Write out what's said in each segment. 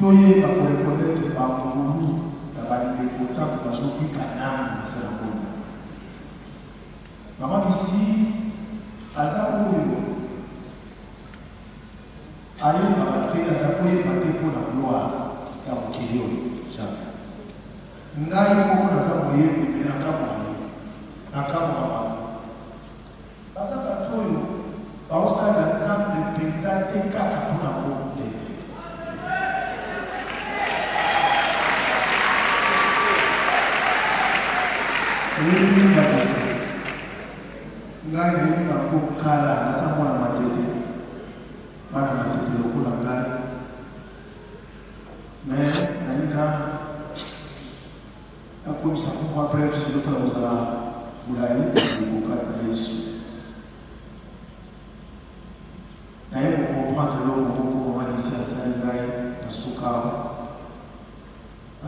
Toye bakurekonete bakungulu tabandi kota bazoki kanana sana. Mama kisi aza uyo aye babate aza koye bate pona gloire ya mokilio jamais. Ngai ko naza moye bibina kama na kama mama. Baza batoyo baosala nzambe penza te kaka pona mote. Ngai ni bakukala nasa mwana matete bana matete lokula ngai mais nalinga akomisa kwa bref siloka uzala bulai bukata Yesu na yeye comprendre l'homme kwa malisia sana ngai nasuka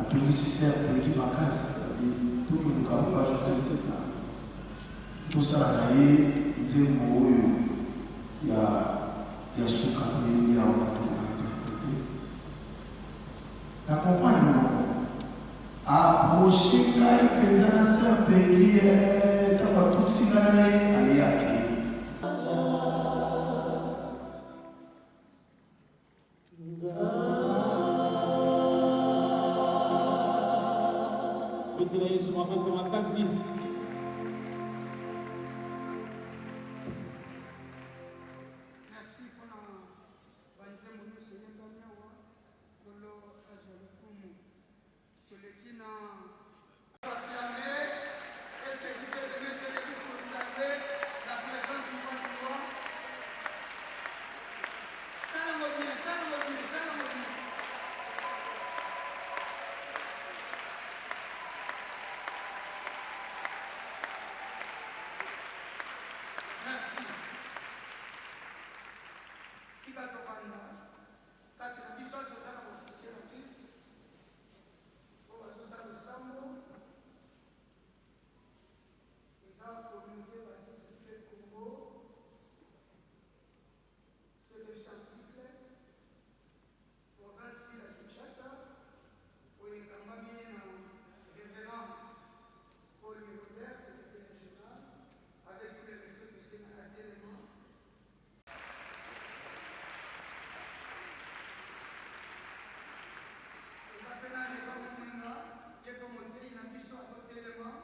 atulisi serve qui vacances tout le monde va jouer cette là tout ça naye nzembo oyo ya suka ni ya watu na comprendre approcher ngai penza na serve qui kama tusinane ali yake Betila Yesu maboko makasi. Merci. Tika tokanda kasi na biso tozala officier na kit o bazosala losambo eza communauté baptiste du fleuve Congo c'est le Chassicle province ville ya Kinshasa oyo ekambami na révérend Paul Robert secrétaire régional avec tous les ressources du Sénat d'éléments. Nous appelons les femmes de Mouina, qui est pour monter une ambition à d'autres éléments.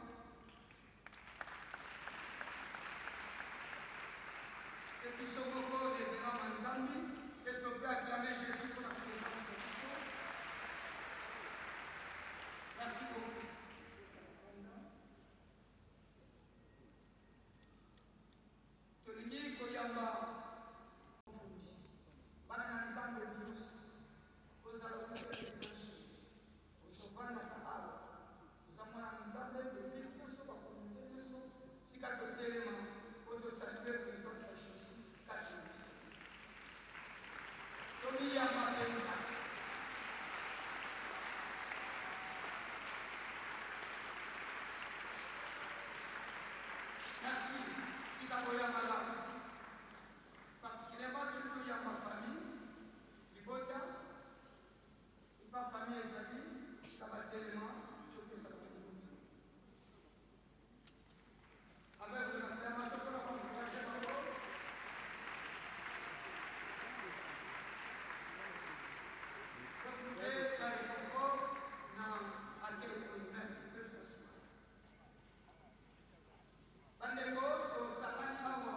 Et puis, ce recours des Véran Manzambi, est-ce qu'on peut acclamer Jésus pour la présence de Christ? Merci beaucoup. Tolingi koyamba fundi bana na nzambe nyonso kozala kutoka etranger ozovanda kabala ozamona nzambe l'église nyonso bakomite nyonso tika totelema po tosalue présence ya Jésus kati na biso tomiyamba mpenza merci tika koyamba la particulièrement tout il y a ma famille libota ma famille ezali tellement tout que ça fait avec vos acclamations pour encourager encore retrouvez dans le confort dans à quel point merci que ce soit bandeko tosakani awa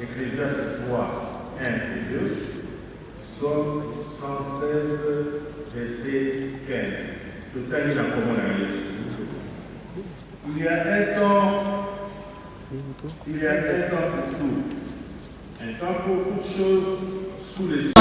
Ecclésiaste 3, 1 et 2, Psaume 116, verset 15. Tout à l'heure, comment on a ici. Il y a un temps pour tout, un temps pour toutes choses sous le ciel.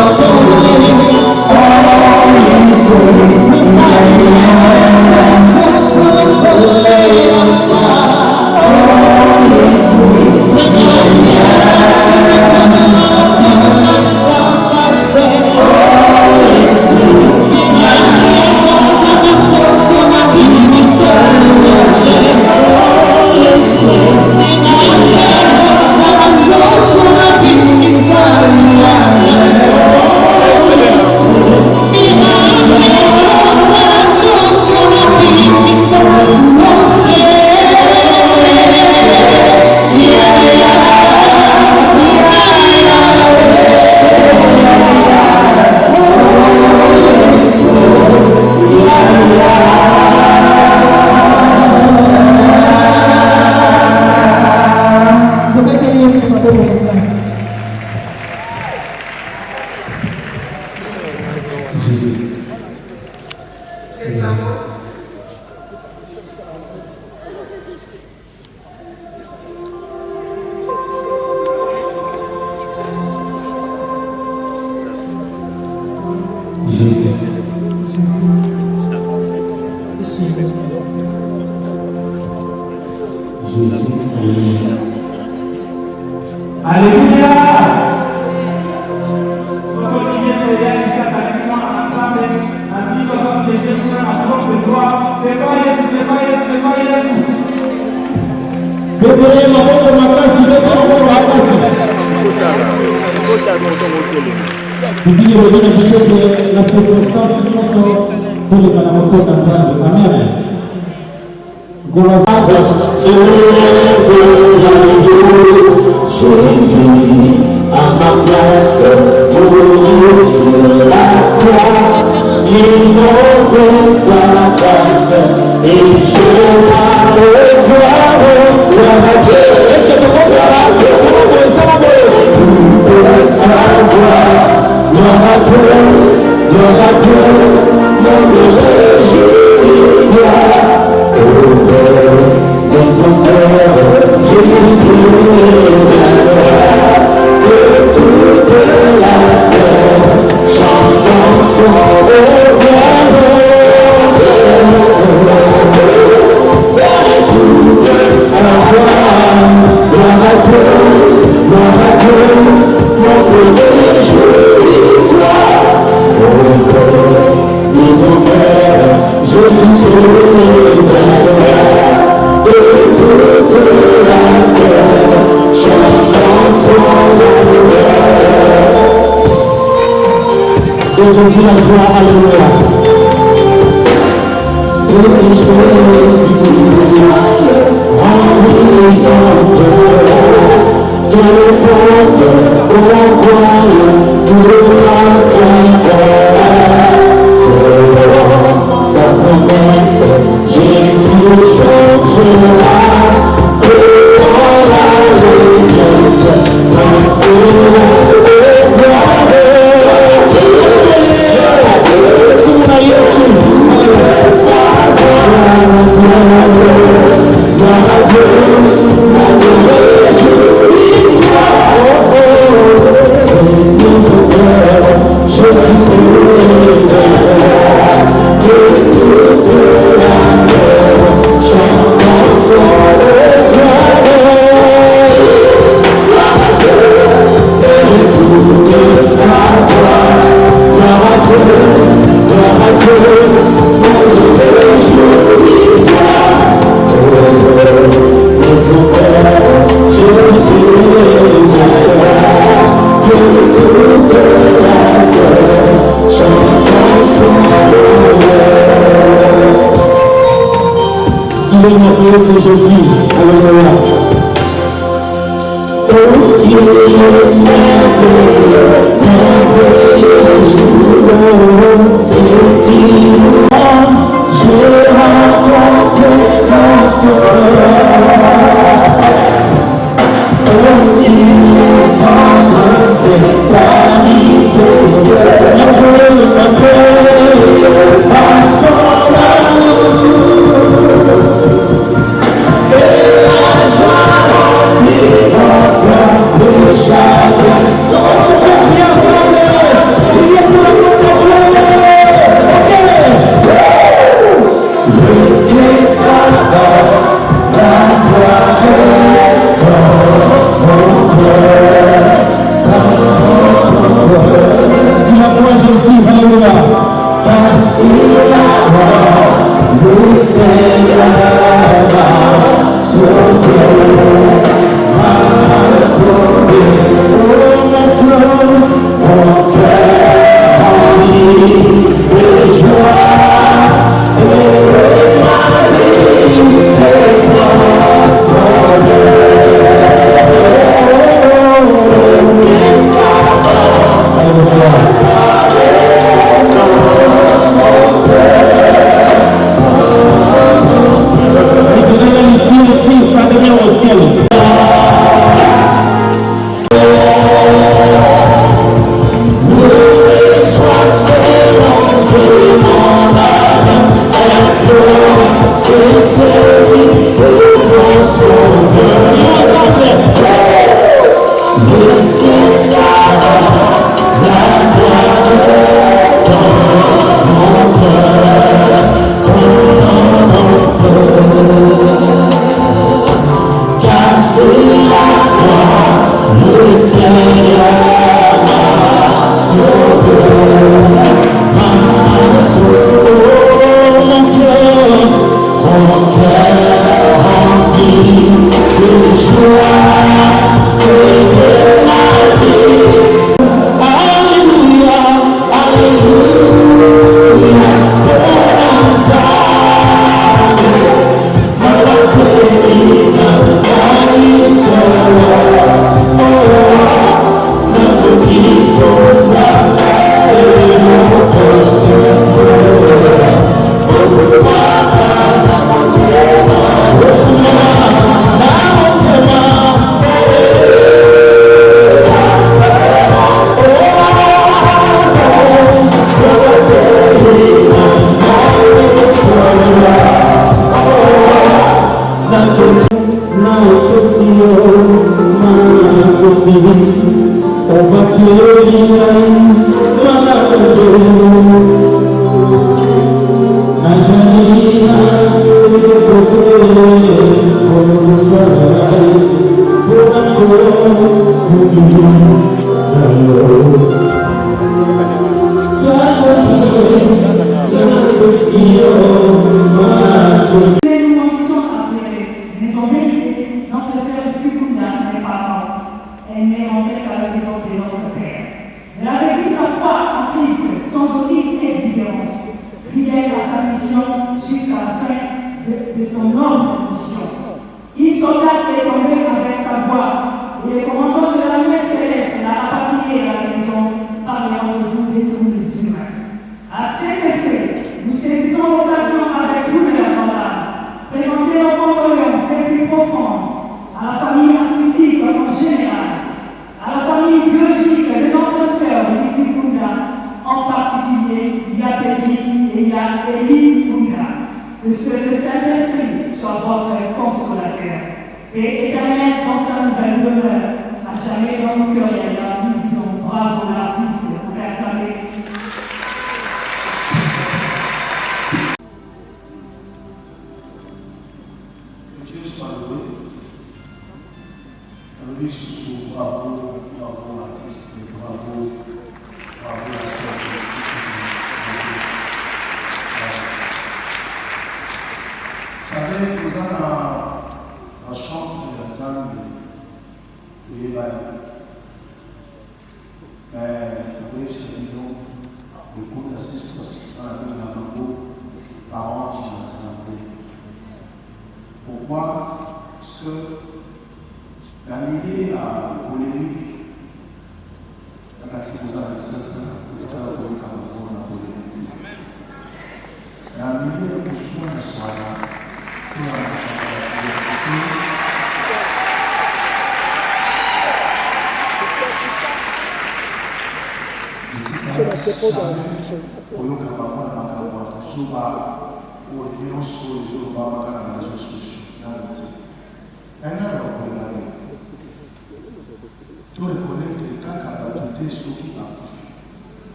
Oh,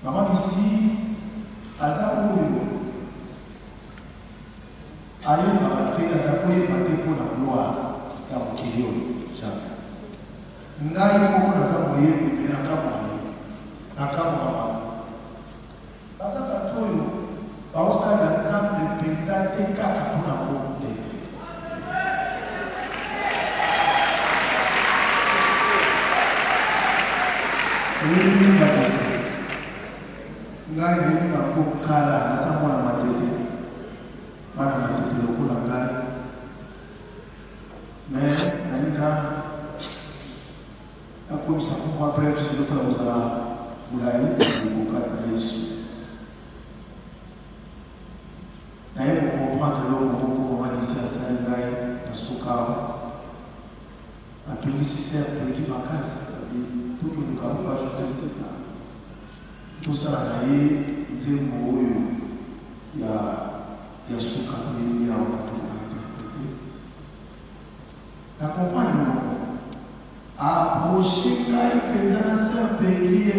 Maman ici, Aza Oyo, Aye Mabate, Aza Oye Mate pour la gloire, et à Okilio, jamais. Ngai pour Aza Oye, et Nakamo, Aza Katoyo, Baosa Lanzam de Penza et Kakapuna Monte. Ngai ni makukala nasa mwana matete mana matete lokula ngai mais naninga akomisa kumwa bref silokala ozala mulai likokala na Yesu naye kokomprendre loko moko omanisi asali ngai na sukawa atungisi cercle eki makasi tukilukaluka joselisita tosala na ye nzembo oyo ya suka koyebi awo batolaka na comprendre approche ngai mpenza na serpeli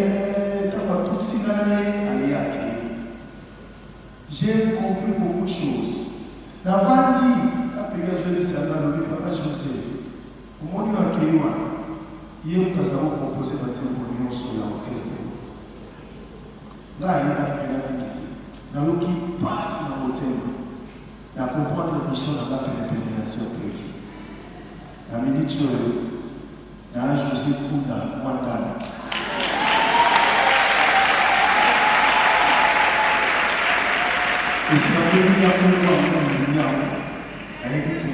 kaka tusinga na ye aleyaki j'ai compris beaucoup de choses navandi apeli azoelesanga lobi papa Joseph omoni wakeli wana ye moto azala kopropose banzembo nyonso ya orchestre ngai nakapela mingi nayoki pasi na motema na comprendre mission na bapelapele ya serpeli na miniti oyo na José Kunda Mwandana esikakeli yakoekwamoninyao nayebi te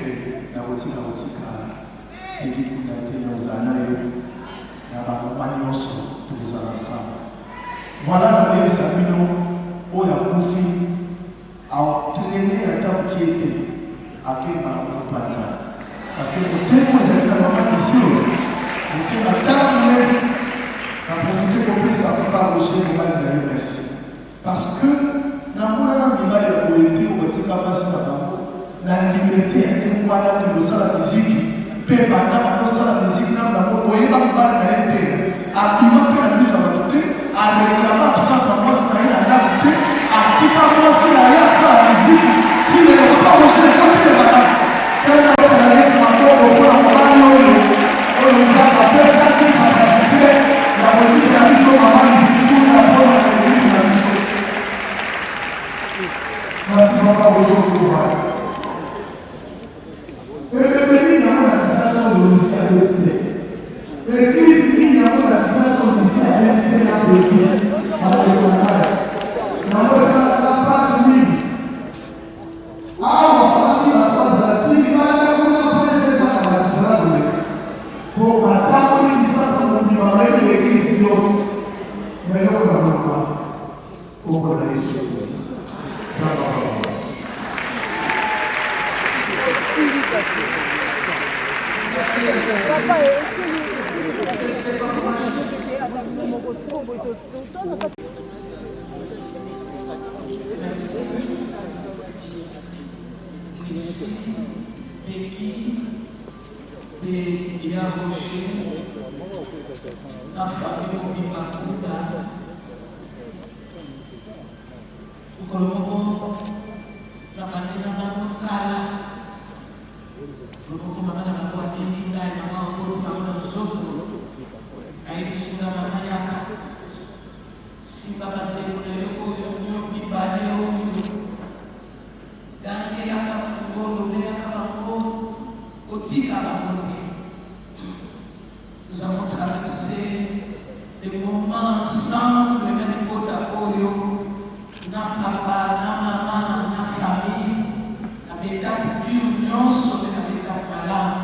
nakotika eki Kunda te na ozala na yo na bamoma nyonso tokozala nsama voilà la même Sabino, où il y a Koufi, a entraîné à temps qui était à quel moment on passe. Parce que pour tellement de temps, ici, on fait la table même, à profiter qu'on puisse avoir Roger pour aller dans merci. Parce que, dans mon âme, il va y avoir un peu de temps la liberté, et moi, là, de la musique, peu pendant que la musique, dans mon moyen, on va aller à qui m'a fait la musique à ma côté. Avec la absence en moi, c'est la date, à Tika, c'est la yassa, la musique, si ne va pas manger le côté de madame. Quand on a la yassa, on va on nous a appelé ça qui va participer, la politique de la mission, maman, ici, tout la bonne à l'église de la mission. Ça, c'est pas aujourd'hui pour moi. Et le pays, il y a une association de l'initiative. L'église, il y a une association de l'initiative. Nous avons traversé des moments ensemble, même pour ta na papa, na maman, na famille, na étape d'union sur la étape malade.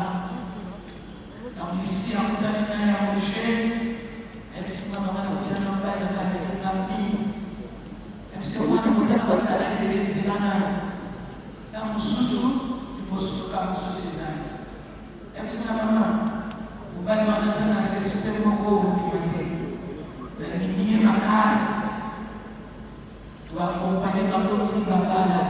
Donc ici, en terminant à Roger, même si ma maman n'a pas de famille, même si moi, je n'ai pas de l'église, dans mon sous-sous, je me suis pas sous ces années. Même si ma maman, vous allez m'entendre respect mon corps, la lumière, ma casse. Tu accompagner ma petite babala.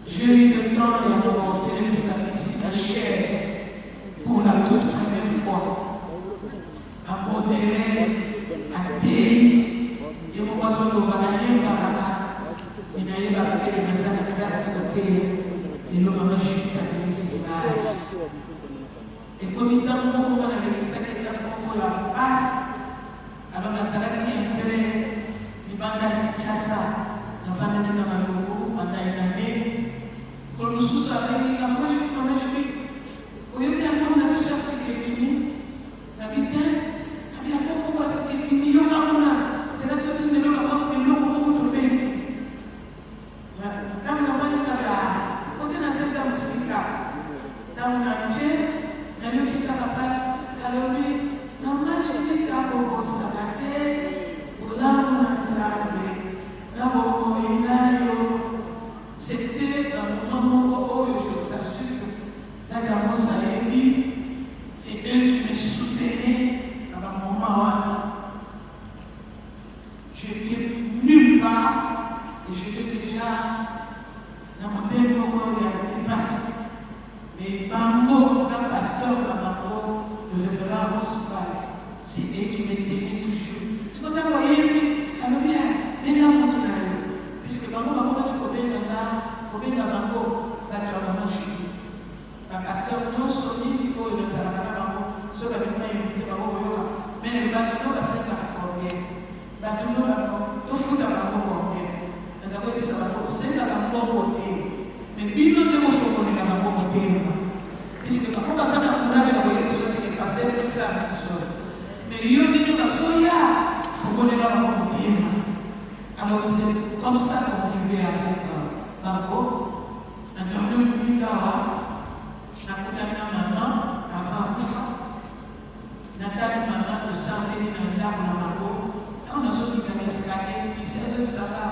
J'ai eu le temps de rencontrer le sacrifice la chair pour la toute première fois. À modérer, à délier. Et mon oiseau de Banaïe, il n'a pas été de mettre la classe de terre, et le moment juste à l'université. Et comme il t'a mon moment avec ça qui est pour la passe, alors la salade qui est un peu, il va dans le chassa, il va dans le malou, pendant une année, pour le sous-sol, il va manger, il va manger. Au lieu d'avoir une mission à ce qui est fini, la vie est, il y a beaucoup de choses qui sont finies, il y a c'est là que tu ne veux pas voir, mais il y a beaucoup de bêtes. Dans le monde de la, quand on a fait ça aussi, dans le marché, il y a qui est à la place, alors lui, non, moi je dis qu'à beaucoup ça va être, ou là on a travaillé, là beaucoup il y a eu, c'était dans le moment où je t'assure, là dans mon salaire, c'est eux qui me soutenaient dans le moment où j'étais nulle part et j'étais déjà dans mon dernier moment qui passe. Mais Bambo, le pasteur de Bambo, le révérend municipal, c'est eux qui me tenaient toujours. C'est quand vous voyez, alors bien, mais là, mon puisque Bambo, tu connais dans Bambo, là tu as vraiment joué. Le pasteur, non, solide, il faut le faire à Bambo, ce que tu m'as invité Bambo, mais le bâtiment va se faire combien? Bâtiment va tout foutre à Bambo combien? Nous avons dit ça, c'est à Bambo côté. Mais puis, nous devons faire à Bambo côté. Puisque quand on a ça dans le courage, on va dire que pasteur est ça, mais il y a des gens qui faut qu'on ait la Bambo côté. Alors, c'est comme ça qu'on vivait avec Bambo. Maintenant, nous vivons maman avant Nathalie maman de santé dans l'arbre de Bambo. On a sorti de l'escalier, il s'est dit ça va.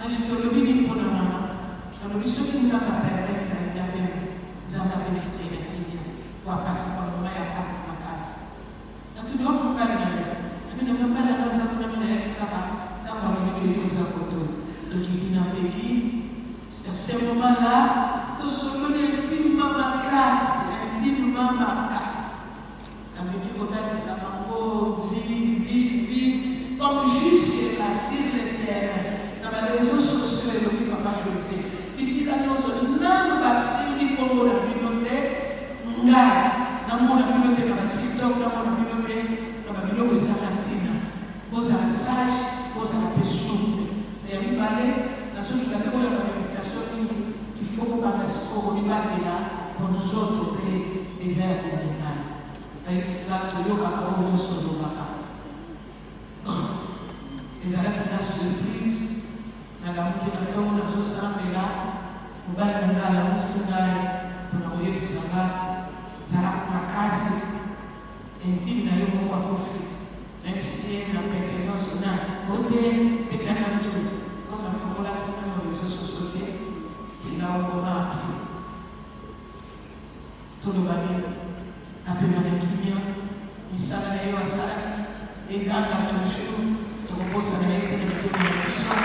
Je te le dis pour la maman. Je te le dis ce qui nous a permis de faire pour passer par le mail à passer ma case. Donc, tu dois me parler. Je ne veux pas la chose à tout le monde qui travaille. D'abord, il y a des choses à côté. Donc, il dit dans le pays, c'est à ce moment-là, nous sommes intimement ma classe, intimement ma classe. Avec qui on a dit ça, vie, comme juste là, sur le terrain, dans les réseaux sociaux, et le papa José. Ici, la chose, non, pas si comme la communauté, dans la communauté, dans la TikTok, dans la communauté, dans la communauté latine. Vous êtes sage, vous êtes pessoa. Et vous parlez, dans ce qui va être la communication, il faut qu'on fasse ce qu'on va là pour nous autres des airs communales. C'est là que nous avons sur le papa. Les arrêts de la surprise, dans la multiplication, on a tous ensemble là, on va aller dans la Moussinaï, pour nous voyer ça là, ça a ma casse, et dit, n'a eu mon papoufé. Même si on a fait des choses, on a voté, mais quand même tout, comme la formule qui est dans les réseaux sociaux, qui là où on a appris. Tout le monde, après mon équipement, il s'en est à ça, et quand on a le jour, on pose à l'électricité de la mission.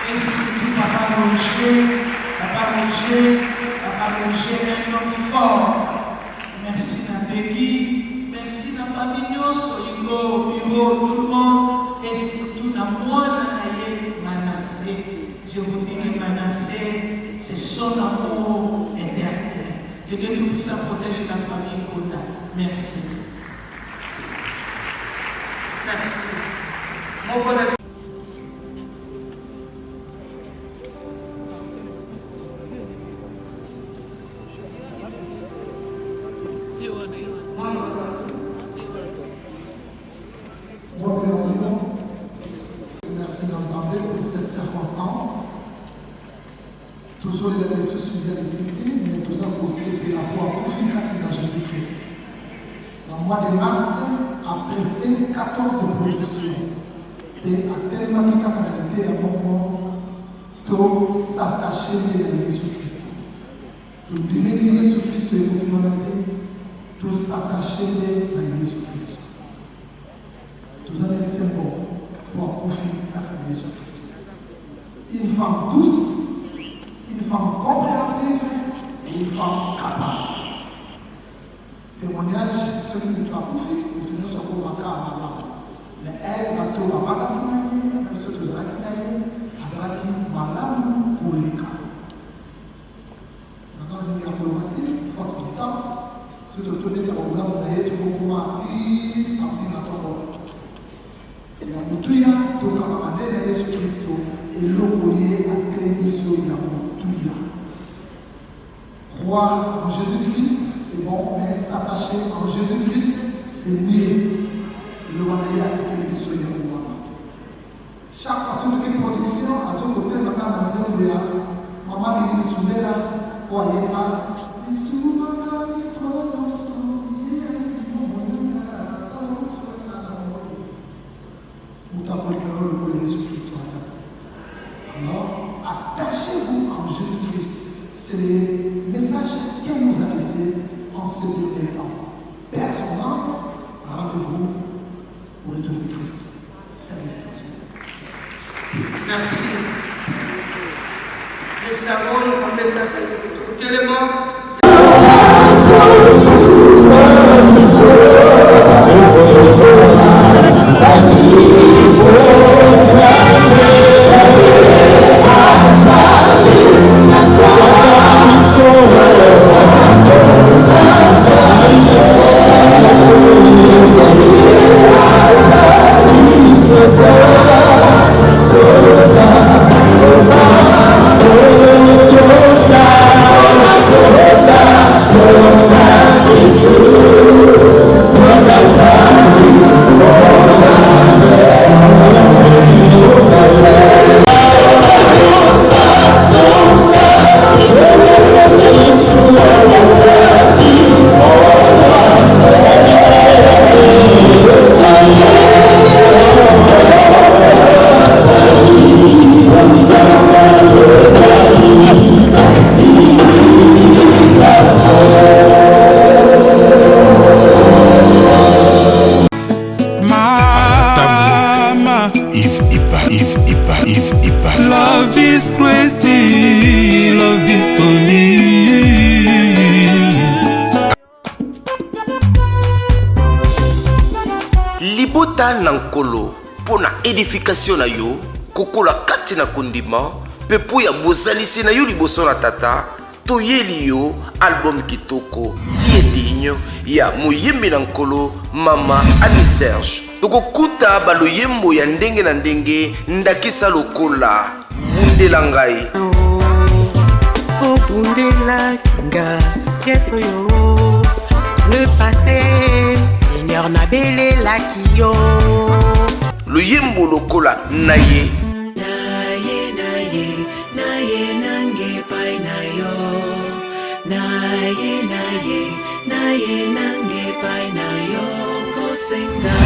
Et surtout, Papa Roger, un homme fort. Merci Nabegi, merci la famille, Soligo, Biro, tout le monde. Et surtout, dans moi, Manassé. Je vous dis que Manassé, c'est son amour éternel. Que Dieu puisse protéger la famille Koda. Merci. Merci. Merci d'entendre pour cette circonstance. Toujours les ressources de l'esprit, mais toujours posséder la foi efficace dans Jésus-Christ. Dans le mois de mars, a presté 14 productions. Et à tellement de capacité à mon monde, pour s'attacher à Jésus-Christ. Pour diminuer Jésus-Christ et l'humanité, pour s'attacher à Jésus-Christ. Tout un symbole pour profiter à Jésus-Christ. Une femme douce, une femme compréhensive et une femme capable. Témoignage, celui qui va profiter, pour tenir son corps à mais elle va tout la tokama manene Yesu Kristo eloko ye atemiso ya motuya. Croire en Jésus-Christ, c'est bon, mais s'attacher en Jésus-Christ, c'est mieux. Le manager a dit que les missions y ont. Chaque fois que je fais production, à ce côté, je vais faire maman qui dit souverain, ou à l'état, il souverain, il faut dans son billet, il faut moyen, ça va vous faire un envoyé. Vous t'appelez le pour Jésus-Christ. Alors, attachez-vous en Jésus-Christ. C'est le message qu'elle nous a laissé en ce dernier temps. Personnellement, rendez-vous pour le retour de Christ. Merci. Les savants nous ont fait tellement. Love is crazy, love is funny. Libota nankolo pona edification na yo kokola kati na kondima pepo ya bozalisi na yo liboso na tata toyeli yo album kitoko tiedinyo ya moyembi na nkolo mama Annie Serge. Tokokuta baloyembo ya ndenge na ndenge ndakisa lokola bundela ngai oh bundela kinga yeso yo le passé Seigneur na belela kiyo loyembo lokola naye nange pai na yo naye nange pai na yo kosenga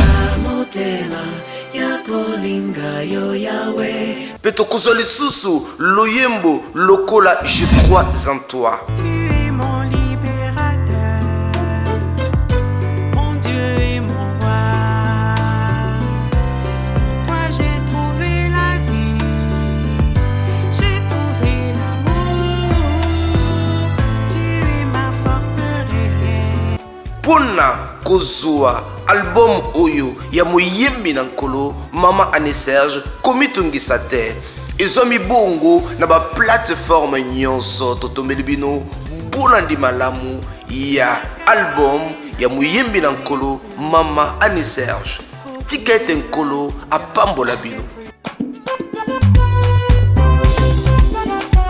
motema ya kolinga yo yawe peto kozwa lisusu loyembo lokola je crois en toi. Tu es mon libérateur, mon Dieu et mon roi. Toi j'ai trouvé la vie, j'ai trouvé l'amour. Tu es ma forteresse. Pona kozwa album oyo ya moyembi na nkolo mama Annie Serge komitungisa te ezomi bongo na ba plateforme nyonso totomeli bino bona ndi malamu ya album ya moyembi na nkolo mama Annie Serge tikete nkolo apambola bino.